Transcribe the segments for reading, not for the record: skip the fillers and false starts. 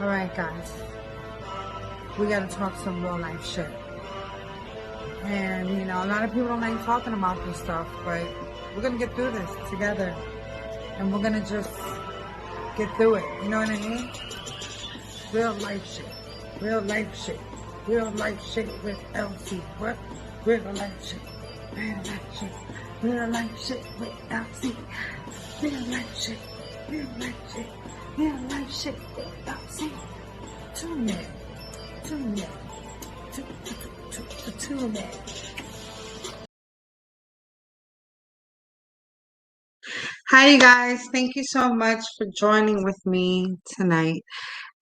All right, guys. We got to talk some real life shit. And, you know, a lot of people don't like talking about this stuff, but we're going to get through this together. And we're going to just get through it. You know what I mean? Real life shit. Real life shit. Real life shit with Elsie. What? Real life shit. Real life shit. Real life shit with Elsie. Real life shit. Real life shit. Real life shit with Elsie. Tune in. Tune in. Tune in. Hi, you guys. Thank you so much for joining with me tonight.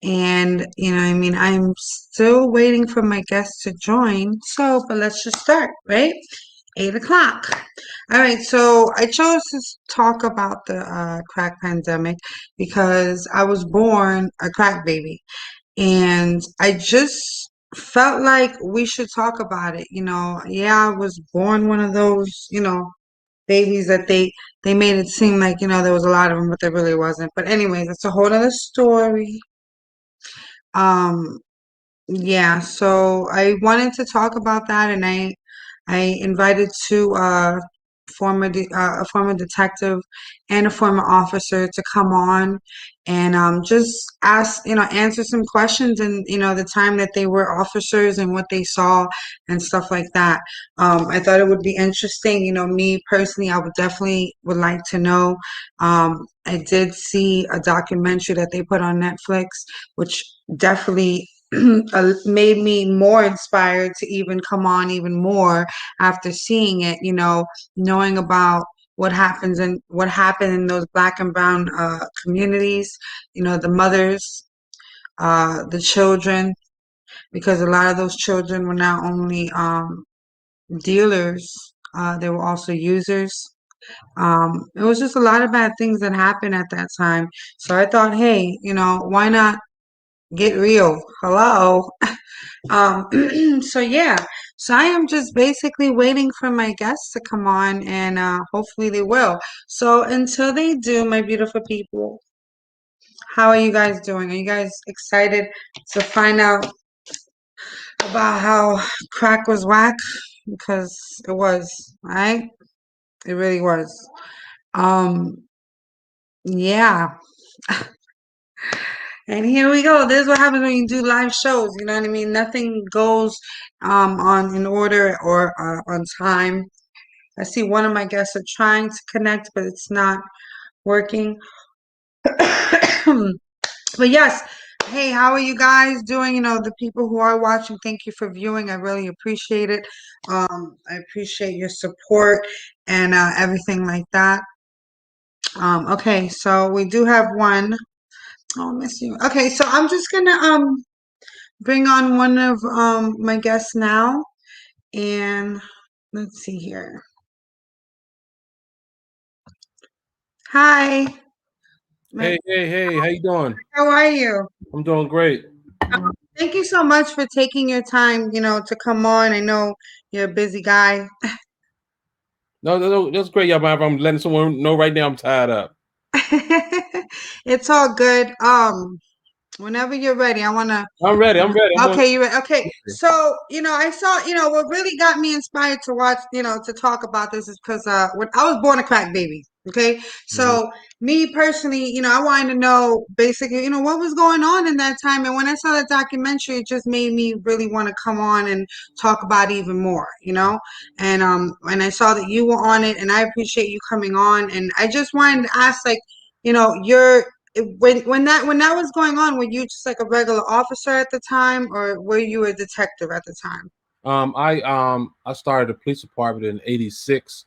And, you know, I mean, I'm still waiting for my guests to join. So, but let's just start, right? 8 o'clock. All right. So I chose to talk about the crack pandemic because I was born a crack baby. And I just felt like we should talk about it. You know, yeah, I was born one of those, you know, babies that they made it seem like, you know, there was a lot of them, but there really wasn't. But anyways, it's a whole other story. Um, yeah, so I wanted to talk about that, and I invited two a former detective and a former officer to come on and just ask, you know, answer some questions and, you know, the time that they were officers and what they saw and stuff like that. I thought it would be interesting. You know, me personally, I would definitely would like to know. I did see a documentary that they put on Netflix, which definitely made me more inspired to even come on even more after seeing it, you know, knowing about what happened in those black and brown communities, you know, the mothers, the children, because a lot of those children were not only dealers, they were also users. It was just a lot of bad things that happened at that time. So I thought, hey, you know, why not get real? Hello. So yeah, so I am just basically waiting for my guests to come on and hopefully they will. So until they do, my beautiful people, how are you guys doing? Are you guys excited to find out about how crack was whack? Because it was, right? It really was. Um, yeah. And here we go. This is what happens when you do live shows. You know what I mean? Nothing goes on in order or on time. I see one of my guests are trying to connect, but it's not working. But yes, hey, how are you guys doing? You know, the people who are watching, thank you for viewing. I really appreciate it. I appreciate your support and everything like that. Okay, so we do have one. Oh, I miss you. Okay, so I'm just gonna bring on one of my guests now, and let's see here. Hi. Hey, hey, hey, how you doing? How are you? I'm doing great. Thank you so much for taking your time, you know, to come on. I know you're a busy guy. No, that's great, y'all. I'm letting someone know right now I'm tied up. It's all good. Whenever you're ready, I wanna. I'm ready. I'm ready. I'm on. Okay, you're right. Okay, so you know, I saw. You know, what really got me inspired to watch. You know, to talk about this is because when I was born a crack baby. Okay, Mhm. so me personally, you know, I wanted to know basically, you know, what was going on in that time, and when I saw that documentary, it just made me really want to come on and talk about it even more. You know, and I saw that you were on it, and I appreciate you coming on, and I just wanted to ask, like, you know, when that was going on, were you just like a regular officer at the time, or were you a detective at the time? I started the police department in '86,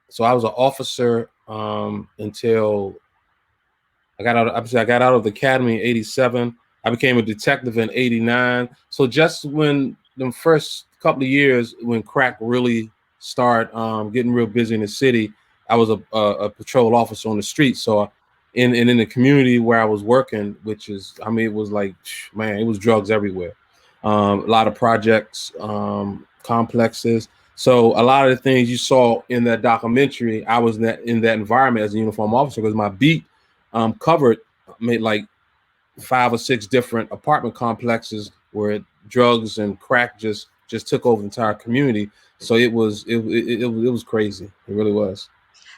so I was an officer until I got out. Obviously, I got out of the academy in '87. I became a detective in '89. So just when the first couple of years when crack really started getting real busy in the city, I was a patrol officer on the street. So in the community where I was working, which is, I mean, it was like, man, it was drugs everywhere. A lot of projects, complexes. So a lot of the things you saw in that documentary, I was in that environment as a uniform officer because my beat covered made like 5 or 6 different apartment complexes where drugs and crack just took over the entire community. So it was crazy. It really was.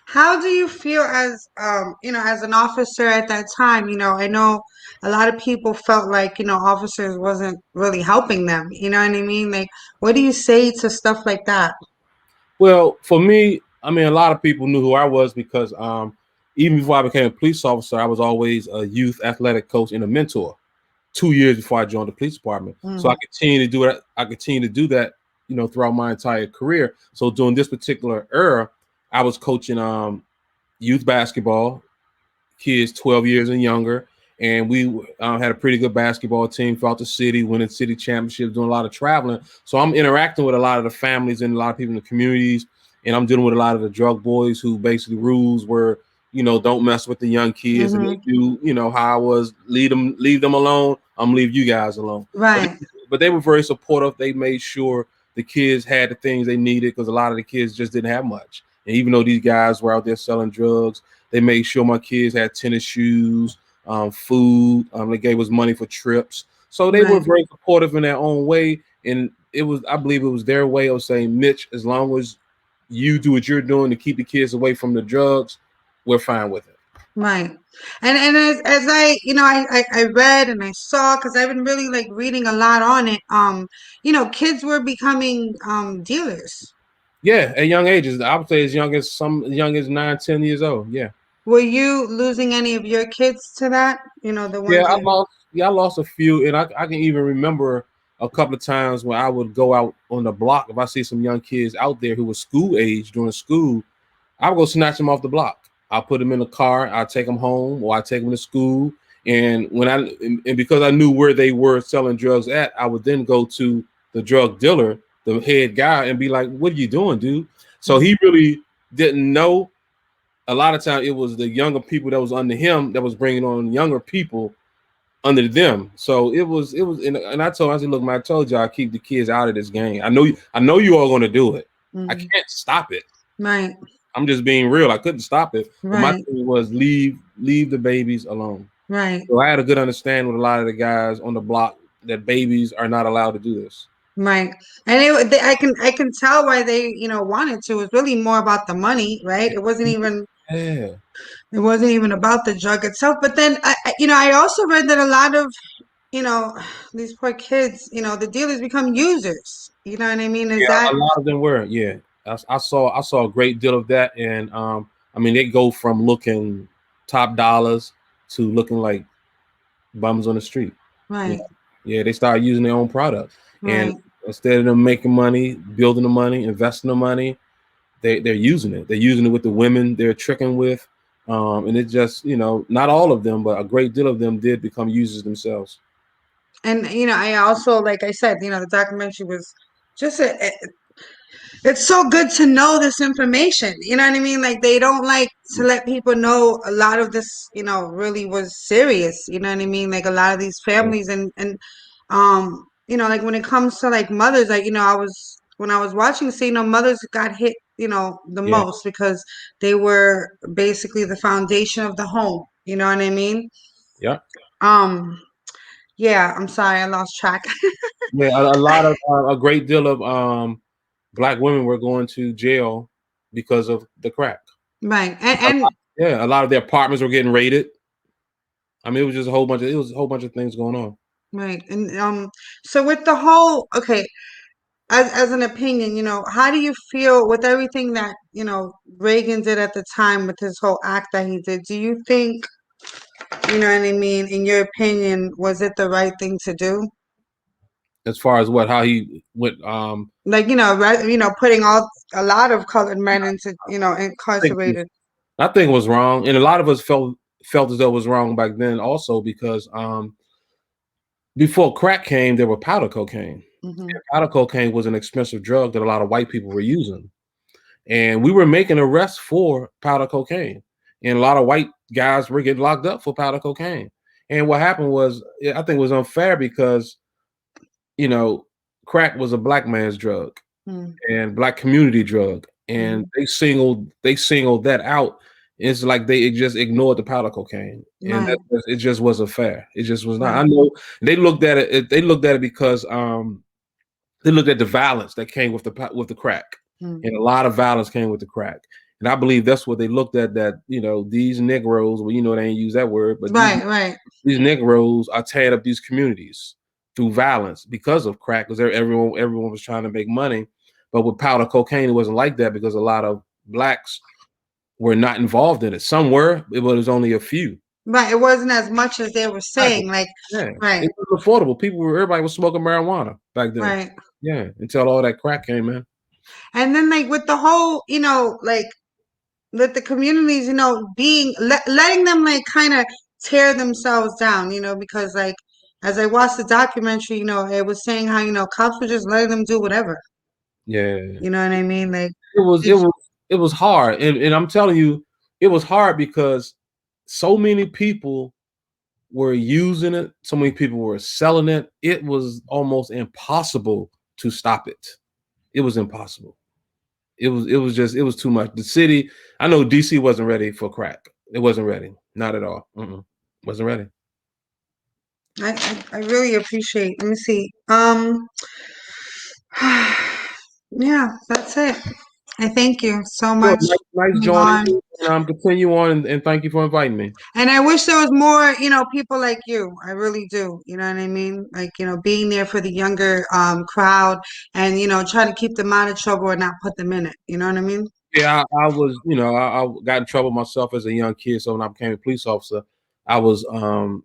How do you feel as as an officer at that time? I know a lot of people felt like, officers wasn't really helping them. You know what I mean? Like, what do you say to stuff like that? Well, for me, I mean, a lot of people knew who I was because even before I became a police officer, I was always a youth athletic coach and a mentor. 2 years before I joined the police department, so I Mm, continue to do it. I continue to do that, throughout my entire career. So during this particular era, I was coaching youth basketball, kids 12 years and younger. And we had a pretty good basketball team throughout the city, winning city championships, doing a lot of traveling. So I'm interacting with a lot of the families and a lot of people in the communities. And I'm dealing with a lot of the drug boys who basically rules were, don't mess with the young kids. And they hmm do, how I was, leave them alone. I'm leave you guys alone. But Right, but they were very supportive. They made sure the kids had the things they needed because a lot of the kids just didn't have much. And even though these guys were out there selling drugs, they made sure my kids had tennis shoes, food. They gave us money for trips. So they were right, very supportive in their own way. And I believe it was their way of saying, Mitch, as long as you do what you're doing to keep the kids away from the drugs, we're fine with it. right. And as I, I read and I saw, because I've been really like reading a lot on it. Kids were becoming dealers. Yeah, at young ages, I would say as young as 9, 10 years old. Yeah. Were you losing any of your kids to that? The Yeah, ones I you. lost. Yeah, I lost a few, and I can even remember a couple of times when I would go out on the block if I see some young kids out there who were school age during school. I would go snatch them off the block. I'll put them in the car. I'll take them home, or I take them to school. And and because I knew where they were selling drugs at, I would then go to the drug dealer, the head guy, and be like, "What are you doing, dude?" So Mm, he really didn't know. A lot of time, it was the younger people that was under him that was bringing on younger people under them. So and I said, look, man, I told y'all keep the kids out of this game. I know you all going to do it. I mhm. can't stop it. Right, I'm just being real. I couldn't stop it, but my right, thing was leave the babies alone. right, So I had a good understanding with a lot of the guys on the block that babies are not allowed to do this. right. And I can tell why they, wanted to. It's really more about the money, right? Yeah, It wasn't even about the drug itself. But then I also read that a lot of, you know, these poor kids, the dealers become users. You know what I mean? Is yeah, that a lot of them were. Yeah, I saw a great deal of that, and I mean, they go from looking top dollars to looking like bums on the street. Yeah, right, yeah, they start using their own product, and right. instead of them making money, building the money, investing the money, they're using it. They're using it with the women they're tricking with, and it just not all of them, but a great deal of them did become users themselves. And I also, like I said, the documentary was just it's so good to know this information. You know what I mean? Like they don't like to let people know a lot of this, really was serious. You know what I mean? Like a lot of these Yeah, families and like when it comes to like mothers, like, I was when I was watching, see, mothers got hit, the yeah, most because they were basically the foundation of the home. You know what I mean? yeah, Um, yeah, I'm sorry, I lost track. yeah. A lot of a great deal of black women were going to jail because of the crack. Right. Yeah, a lot of their apartments were getting raided. I mean, it was a whole bunch of things going on. Right. And so with the whole, okay, as an opinion, how do you feel with everything that, Reagan did at the time with his whole act that he did? Do you think, you know what I mean, in your opinion, was it the right thing to do? As far as how he went, Like, putting a lot of colored men into, I think incarcerated. I think it was wrong, and a lot of us felt as though it was wrong back then, also because before crack came, there were powder cocaine. Hmm. And powder cocaine was an expensive drug that a lot of white people were using, and we were making arrests for powder cocaine, and a lot of white guys were getting locked up for powder cocaine. And what happened was, I think it was unfair because you know crack was a black man's drug Hmm. and black community drug, and Hmm. they singled that out It's like they just ignored the powder cocaine, and Right, it just wasn't fair. It just was not. I right, know they looked at it. They looked at it because they looked at the violence that came with the crack, mm, and a lot of violence came with the crack. And I believe that's what they looked at. That these Negroes. Well, they ain't use that word, but these right, right, these Negroes are tearing up these communities through violence because of crack. Because everyone was trying to make money, but with powder cocaine, it wasn't like that because a lot of blacks were not involved in it. Some were, but it was only a few. right. It wasn't as much as they were Right. saying. Like, Yeah, right, it was affordable. Everybody was smoking marijuana back then. right. Yeah, until all that crack came in. And then like with the whole, like with the communities, being letting them like kind of tear themselves down, because like as I watched the documentary, it was saying how, cops were just letting them do whatever. Yeah, You know what I mean? Like, it was it it's was it was hard, and I'm telling you, it was hard because so many people were using it. So many people were selling it. It was almost impossible to stop it. It was impossible. It was too much. The city, I know DC wasn't ready for crack. It wasn't ready. Not at all. Wasn't ready. I really appreciate. Let me see. Yeah, that's it. I thank you so Sure, much nice, for nice coming joining on. you. And continue on, and thank you for inviting me. And I wish there was more, people like you. I really do. You know what I mean? Like, being there for the younger crowd and, trying to keep them out of trouble and not put them in it. You know what I mean? Yeah, I was, I got in trouble myself as a young kid. So when I became a police officer, I was, um,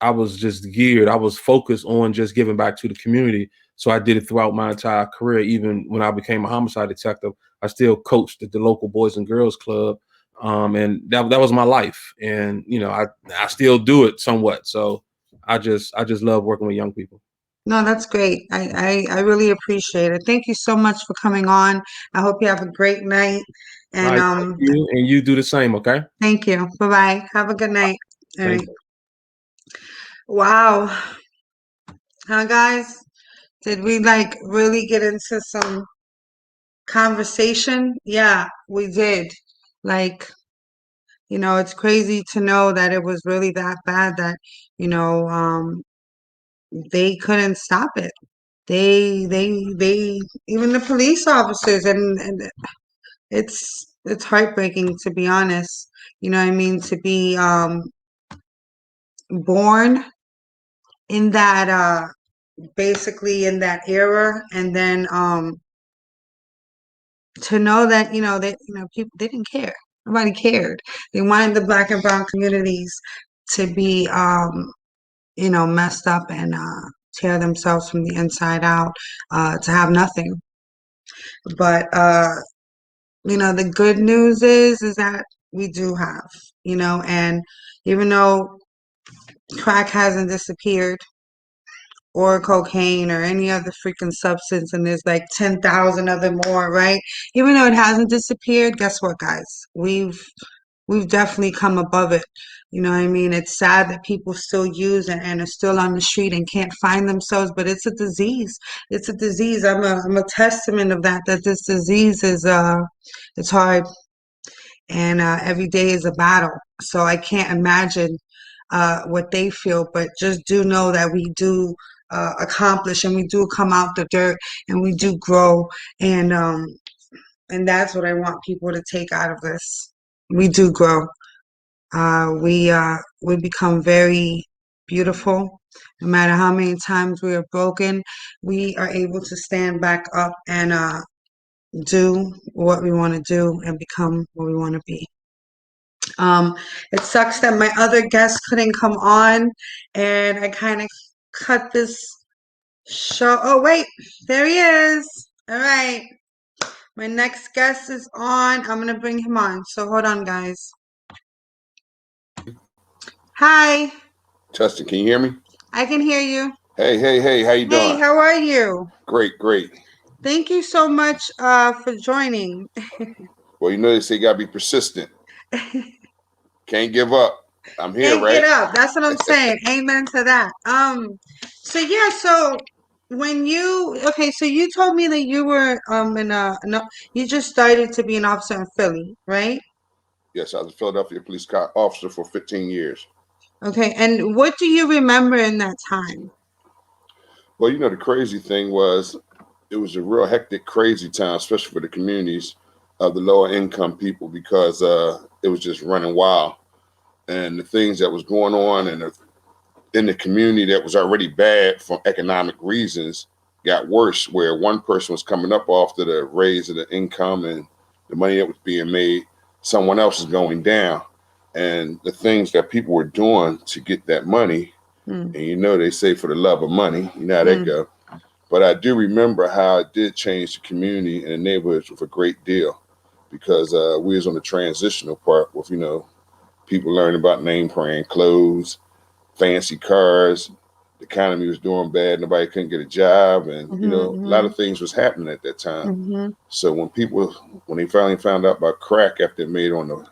I was just geared. I was focused on just giving back to the community. So I did it throughout my entire career. Even when I became a homicide detective, I still coached at the local Boys and Girls Club, and that was my life. And I still do it somewhat. So I just love working with young people. No, that's great. I really appreciate it. Thank you so much for coming on. I hope you have a great night. All And right, thank you, and you do the same. Okay, thank you. Bye bye. Have a good night. All thank right. you. Wow. Huh, guys? Did we like really get into some conversation? Yeah, we did. Like, it's crazy to know that it was really that bad that, you know, um, they couldn't stop it. They, even the police officers, and it's heartbreaking to be honest. You know what I mean? To be born in that basically in that era, and then to know that that people, they didn't care. Nobody cared. They wanted the black and brown communities to be messed up and tear themselves from the inside out, to have nothing. But the good news is that we do have, and even though crack hasn't disappeared, or cocaine or any other freaking substance, and there's like 10,000 of them more, right? Even though it hasn't disappeared, guess what, guys? We've definitely come above it. You know what I mean? It's sad that people still use and are still on the street and can't find themselves, but it's a disease. It's a disease. I'm a testament of that this disease is it's hard, and every day is a battle. So I can't imagine what they feel, but just do know that we do accomplish, and we do come out the dirt, and we do grow, and that's what I want people to take out of this. We do grow. We become very beautiful. No matter how many times we are broken, we are able to stand back up and do what we want to do and become what we want to be. Um, it sucks that my other guest couldn't come on, and I kind of cut this show. Oh, wait, there he is. All right. My next guest is on. I'm going to bring him on. So hold on, guys. Hi, Justin, can you hear me? I can hear you. Hey, how you Hey, doing? how are you? Great. Thank you so much for joining. Well, they say you gotta be persistent. Can't give up. I'm here, Can't get right? up. That's what I'm saying. Amen to that. So yeah, so when you okay, so you told me that you were in a no, you just started to be an officer in Philly, right? Yes, I was a Philadelphia police officer for 15 years. Okay, and what do you remember in that time? Well, the crazy thing was it was a real hectic, crazy time, especially for the communities of the lower income people, because it was just running wild. And the things that was going on in the community that was already bad for economic reasons got worse, where one person was coming up after the raise of the income and the money that was being made, someone else is going down. And the things that people were doing to get that money, Mm, and they say for the love of money, you know how that mm, go. But I do remember how it did change the community and the neighborhoods with a great deal, because we was on the transitional part with, people learning about name brand clothes, fancy cars. The economy was doing bad. Nobody couldn't get a job. And, a lot mhm, of things was happening at that time. mhm, So when they finally found out about crack after it made it on the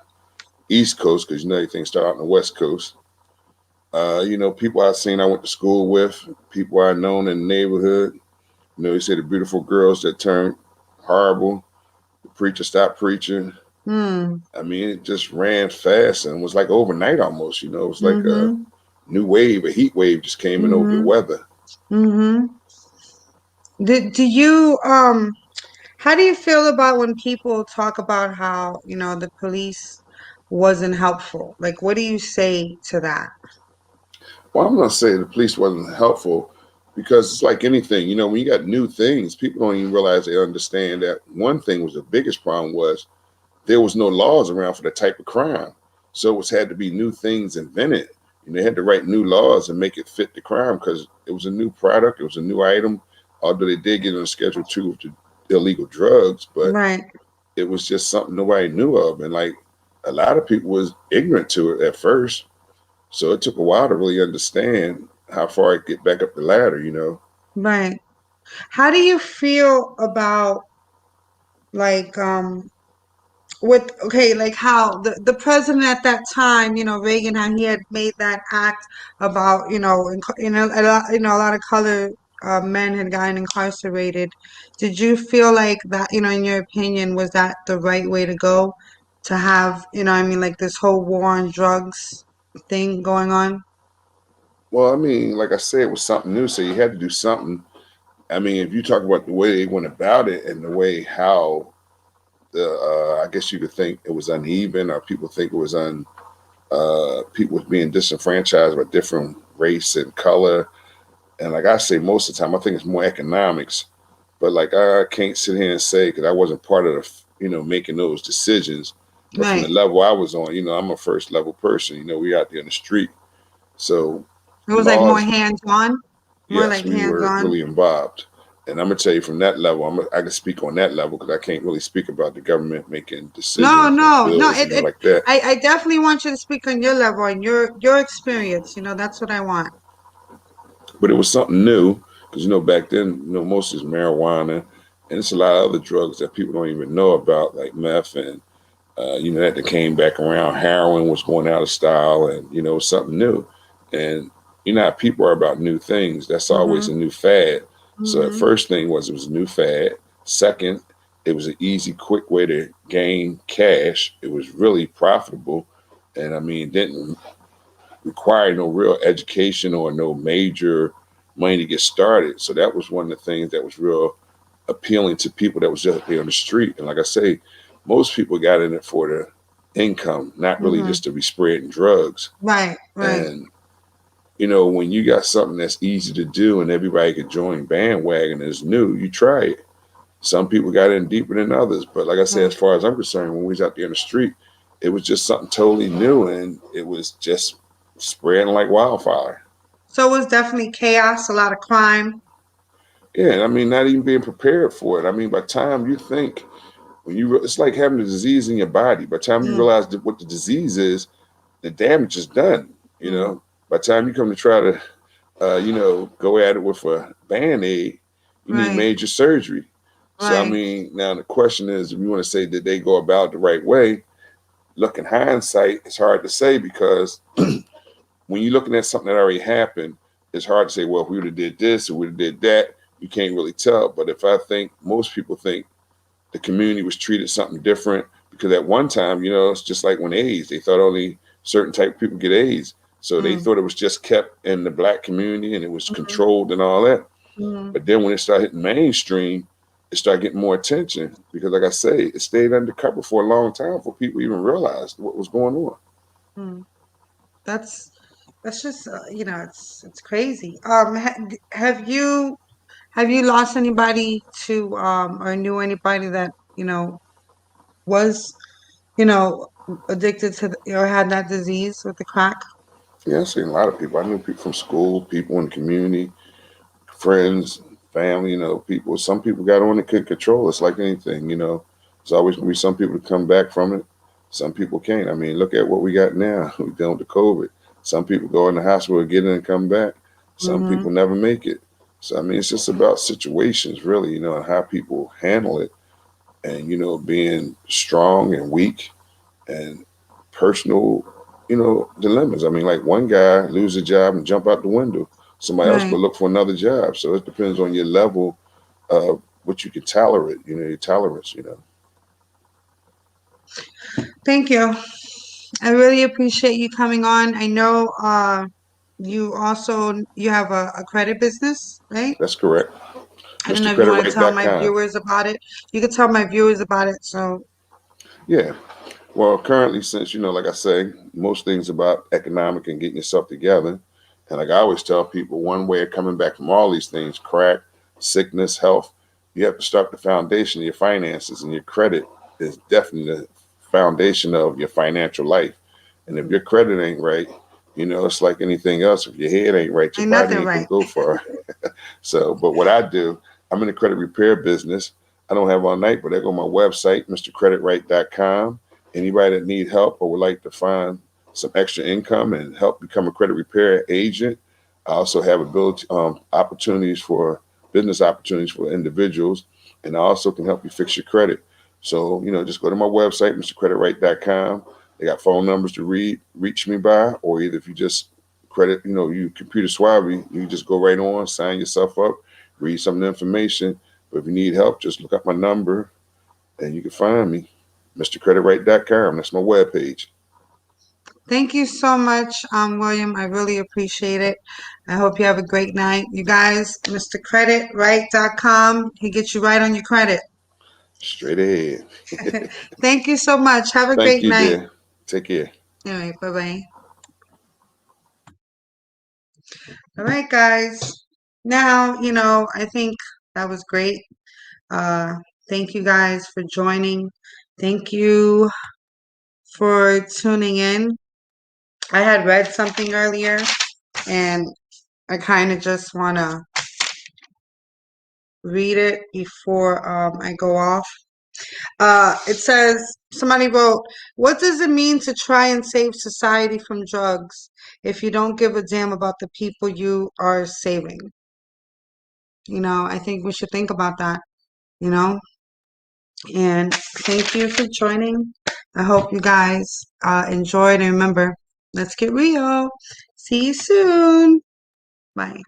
East Coast, because, everything started out on the West Coast, people I seen I went to school with, people I known in the neighborhood, you said the beautiful girls that turned horrible, the preacher stopped preaching. mm, I mean, it just ran fast and was like overnight almost, it was like a mhm, new wave, a heat wave just came in over the mhm, weather. mhm. Do you how do you feel about when people talk about how, the police wasn't helpful? Like, what do you say to that? Well, I'm going to say the police wasn't helpful, because it's like anything, when you got new things, people don't even realize they understand that one thing was the biggest problem was there was no laws around for the type of crime. So it was had to be new things invented. They had to write new laws and make it fit the crime, because it was a new product. It was a new item, although they did get on Schedule 2 of the illegal drugs, but Right, it was just something nobody knew of. And like a lot of people was ignorant to it at first. So it took a while to really understand how far I get back up the ladder. right. How do you feel about like with okay, like how the president at that time, Reagan, how he had made that act about, a lot of colored men had gotten incarcerated. Did you feel like that, in your opinion, was that the right way to go to have, like this whole war on drugs thing going on? Well, I mean, like I said, it was something new, so you had to do something. I mean, if you talk about the way they went about it and the way how I guess you could think it was uneven, or people think it was people was being disenfranchised by different race and color. And like I say, most of the time, I think it's more economics. But like I can't sit here and say, because I wasn't part of the making those decisions. But from the Right. level I was on, I'm a first level person. We out there in the street, so It was like more laws. hands-on, more Yes, like we were hands-on. really involved. And I'm gonna tell you from that level, I can speak on that level, because I can't really speak about the government making No, decisions and no, no. bills, like that. I definitely want you to speak on your level and your experience. That's what I want. But it was something new, because back then, most is marijuana, and it's a lot of other drugs that people don't even know about, like meth, and that came back around. Heroin was going out of style, and it was something new. And how people are about new things. That's always Mhm. a new fad. So the Mhm. first thing was it was a new fad. Second, it was an easy, quick way to gain cash. It was really profitable, and I mean, didn't require no real education or no major money to get started. So that was one of the things that was real appealing to people that was just there on the street. And like I say, most people got in it for the income, not really Mhm. just to be spreading drugs. Right, right. And when you got something that's easy to do and everybody could join bandwagon is new, you try it. Some people got in deeper than others, but like I said, as Right. far as I'm concerned, when we was out there in the street, it was just something totally new, and it was just spreading like wildfire. So it was definitely chaos, a lot of crime. Yeah, and I mean, not even being prepared for it. I mean, by the time you think, it's like having a disease in your body. By the time you Mm, realize what the disease is, the damage is done. mm, By the time you come to try to, go at it with a band-aid, you need right, major surgery. So I right. mean, now the question is, if you want to say did they go about it the right way? Look, in hindsight, it's hard to say, because when you're looking at something that already happened, it's hard to say, well, if we would have did this or we would have did that, you can't really tell. But if I think most people think the community was treated something different because at one time, you know, it's just like when AIDS, they thought only certain type of people get AIDS. So they thought it was just kept in the black community and it was controlled and all that. But then when it started hitting mainstream, it started getting more attention because, like I say, it stayed undercover for a long time before people even realized what was going on. Mm. That's just you know, it's crazy. Have you lost anybody to or knew anybody that, you know, was, you know, addicted to or had that disease with the crack? Yeah, I've seen a lot of people. I knew people from school, people in the community, friends, family, you know, people. Some people got on and couldn't control. It's like anything, you know. There's always going to be some people to come back from it. Some people can't. I mean, look at what we got now. We're dealing with COVID. Some people go in the hospital, get in and come back. Some Mm-hmm. people never make it. So, I mean, it's just about situations, really, you know, and how people handle it and, you know, being strong and weak and personal, you know, dilemmas. I mean, like one guy lose a job and jump out the window. Somebody else Right. go look for another job. So it depends on your level of what you can tolerate, you know, your tolerance, you know. Thank you. I really appreciate you coming on. I know you have a credit business, right? That's correct. I don't know if you want to tell my MrCreditWrite.com. viewers about it. You could tell my viewers about it. So, Yeah. Well, currently, since, you know, like I say, most things about economic and getting yourself together. And like I always tell people, one way of coming back from all these things, crack, sickness, health, you have to start the foundation of your finances, and your credit is definitely the foundation of your financial life. And if your credit ain't right, you know, it's like anything else. If your head ain't right, your ain't body nothing ain't gonna right. go far. So, but what I do, I'm in the credit repair business. I don't have all night, but I go on my website, MrCreditWrite.com. Anybody that need help or would like to find some extra income and help become a credit repair agent, I also have opportunities for business opportunities for individuals, and I also can help you fix your credit. So, you know, just go to my website, MrCreditWrite.com. They got phone numbers to reach me by, or either if you just credit, you know, you computer swabby, you just go right on, sign yourself up, read some of the information. But if you need help, just look up my number and you can find me. MrCreditWrite.com. That's my webpage. Thank you so much, William. I really appreciate it. I hope you have a great night. You guys, MrCreditWrite.com. He gets you right on your credit. Straight ahead. Thank you so much. Have a Thank great you, night. dear. Take care. All right, bye-bye. All right, guys. Now, you know, I think that was great. Uh, thank you guys for joining. Thank you for tuning in. I had read something earlier and I kind of just want to read it before I go off. It says, somebody wrote, what does it mean to try and save society from drugs if you don't give a damn about the people you are saving? You know, I think we should think about that, you know? And thank you for joining. I hope you guys enjoyed. And remember, let's get real. See you soon. Bye.